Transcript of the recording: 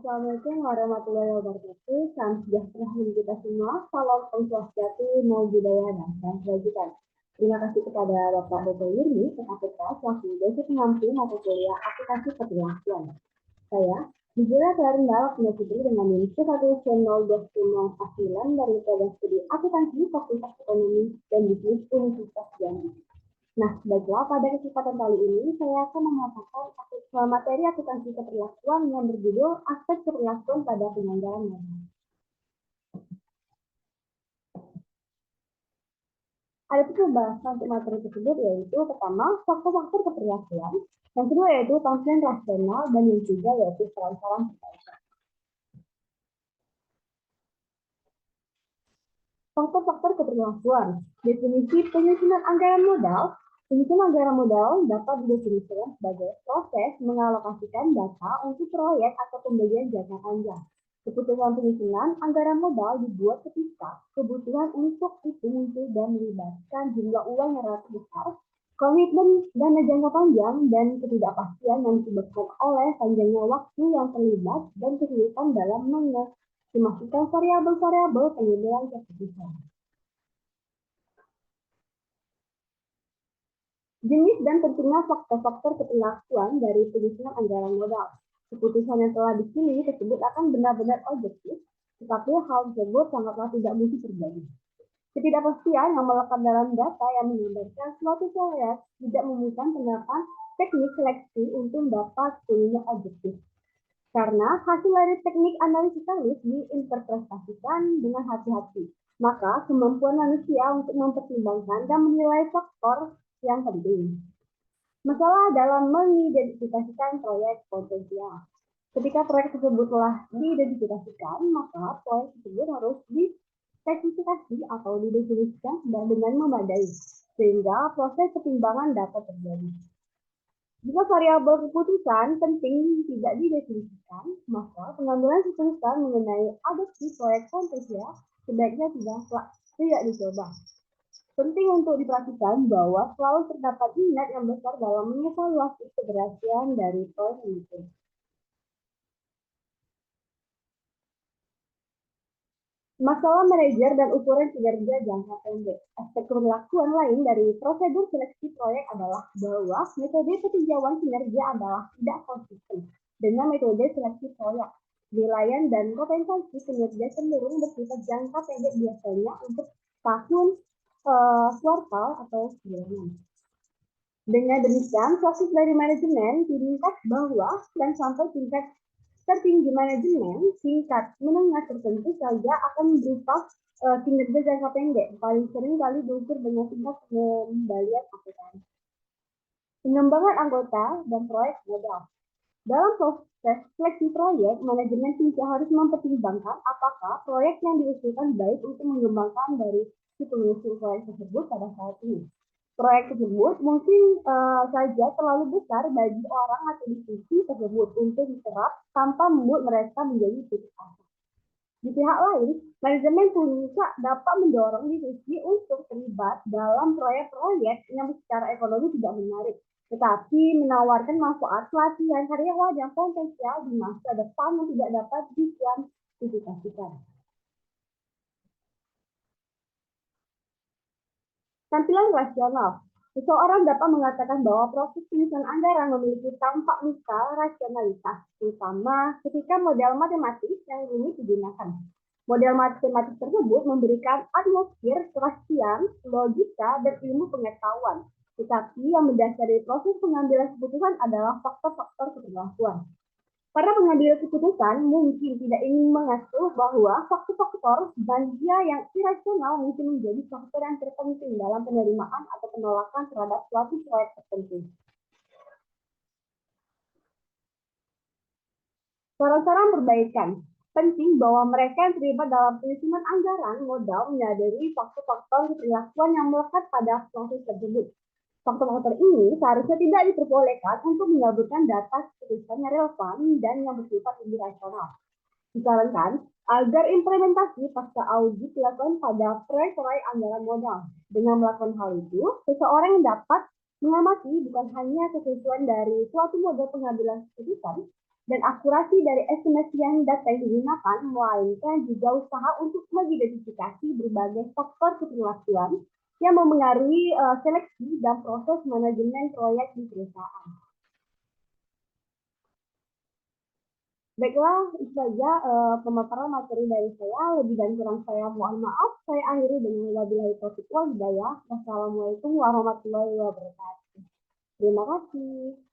Assalamualaikum warahmatullahi wabarakatuh. Salam sejahtera bagi kita semua. Salam Om Swastiastu, Namo Buddhaya, dan salam kebajikan. Terima kasih kepada Bapak Dr. Yurni, PKPK, selaku dosen pengampu mata kuliah aplikasi keterampilan. Saya, Dijela Clarendal, penyakit dengan NIM C1C02949 dari Program Studi Akuntansi Fakultas Ekonomi dan Bisnis Universitas Jambi. Nah, baiklah, pada kesempatan kali ini saya akan memaparkan materi akuntansi keperlakuan yang berjudul aspek keperlakuan pada penyelenggaraan modal. Ada tiga bahasan untuk materi tersebut, yaitu pertama, faktor-faktor keperlakuan, yang kedua yaitu tampilan rasional, dan yang ketiga yaitu saran-saran perbaikan. Faktor-faktor keperlakuan. Definisi penyusunan anggaran modal. Penyusunan anggaran modal dapat didefinisikan sebagai proses mengalokasikan data untuk proyek atau pembelian jangka panjang. Keputusan penyusunan anggaran modal dibuat ketika kebutuhan untuk itu muncul dan melibatkan jumlah uang yang relatif besar, komitmen dana jangka panjang, dan ketidakpastian yang disebabkan oleh panjangnya waktu yang terlibat dan kesulitan dalam memastikan variabel-variabel penilaian keputusan. Jenis dan pentingnya faktor-faktor keperlakuan dari penyusunan anggaran modal. Keputusan yang telah dipilih tersebut akan benar-benar objektif, tetapi hal tersebut sangatlah tidak mungkin terjadi. Ketidakpastian yang melekat dalam data yang menggambarkan suatu proyek tidak memungkinkan penerapan teknik seleksi untuk mendapat sepenuhnya objektif. Karena hasil dari teknik analisis diinterpretasikan dengan hati-hati, maka kemampuan manusia untuk mempertimbangkan dan menilai faktor yang penting. Masalah dalam mengidentifikasikan proyek potensial. Ketika proyek tersebut telah diidentifikasikan, maka proyek tersebut harus dispesifikasi atau didefinisikan dengan memadai, sehingga proses pertimbangan dapat terjadi. Jika variabel keputusan penting tidak didefinisikan, maka pengambilan keputusan mengenai adopsi proyek potensial sebaiknya tidak dicoba. Penting untuk diperhatikan bahwa selalu terdapat minat yang besar dalam mengevaluasi keberhasilan dari proyek itu. Masalah manajer dan ukuran kinerja jangka pendek. Aspek keberlakuan lain dari prosedur seleksi proyek adalah bahwa metode peninjauan kinerja adalah tidak konsisten dengan metode seleksi proyek. Penilaian dan kompensasi kinerja cenderung bersifat jangka pendek biasanya untuk tahun, kuartal, atau bulanan. Dengan demikian, proses dari manajemen tingkat bawah dan sampai tingkat tertinggi manajemen tingkat menengah tertentu saja akan berupa kinerja jangka pendek, paling sering kali diukur dengan tingkat pengembalian akuntansi. Pengembangan anggota dan proyek modal. Dalam proses seleksi proyek, manajemen juga harus mempertimbangkan apakah proyek yang diusulkan baik untuk mengembangkan dari si pengusul proyek tersebut pada saat ini. Proyek tersebut mungkin saja terlalu besar bagi orang atau institusi tersebut untuk diserap tanpa membuat mereka menjadi putus asa. Di pihak lain, manajemen juga dapat mendorong divisi untuk terlibat dalam proyek-proyek yang secara ekonomi tidak menarik, tetapi menawarkan manfaat pelatihan karyawan yang potensial di masa depan yang tidak dapat dikuantifikasikan. Tampilan rasional. Seseorang dapat mengatakan bahwa proses penyusunan anggaran memiliki tampak muka rasionalitas, terutama ketika model matematis yang rumit digunakan. Model matematis tersebut memberikan atmosfer kepastian, logika, dan ilmu pengetahuan. Tetapi yang mendasari proses pengambilan keputusan adalah faktor-faktor keberlakuan. Para pengambil keputusan mungkin tidak ingin mengasuh bahwa faktor-faktor manusia yang irasional mungkin menjadi faktor yang terpenting dalam penerimaan atau penolakan terhadap suatu proyek tertentu. Saran-saran perbaikan. Penting bahwa mereka yang terlibat dalam penyusunan anggaran modal menyadari faktor-faktor perilakuan yang melekat pada proses tersebut. Faktor-faktor ini seharusnya tidak diperbolehkan untuk menyebutkan data keputusan yang relevan dan yang bersifat lebih rasional. Disarankan agar implementasi pasca audit dilakukan pada proyek-proyek anggaran modal. Dengan melakukan hal itu, seseorang dapat mengamati bukan hanya kesesuaian dari suatu model pengambilan keputusan, dan akurasi dari estimasi yang data yang digunakan, melainkan juga usaha untuk mengidentifikasi berbagai faktor keterlaluan yang memengaruhi seleksi dan proses manajemen proyek di perusahaan. Baiklah, itu saja pemaparan materi dari saya. Lebih dan kurang saya mohon maaf. Saya akhiri dengan wabillahi taufiq wal hidayah. Wassalamualaikum warahmatullahi wabarakatuh. Terima kasih.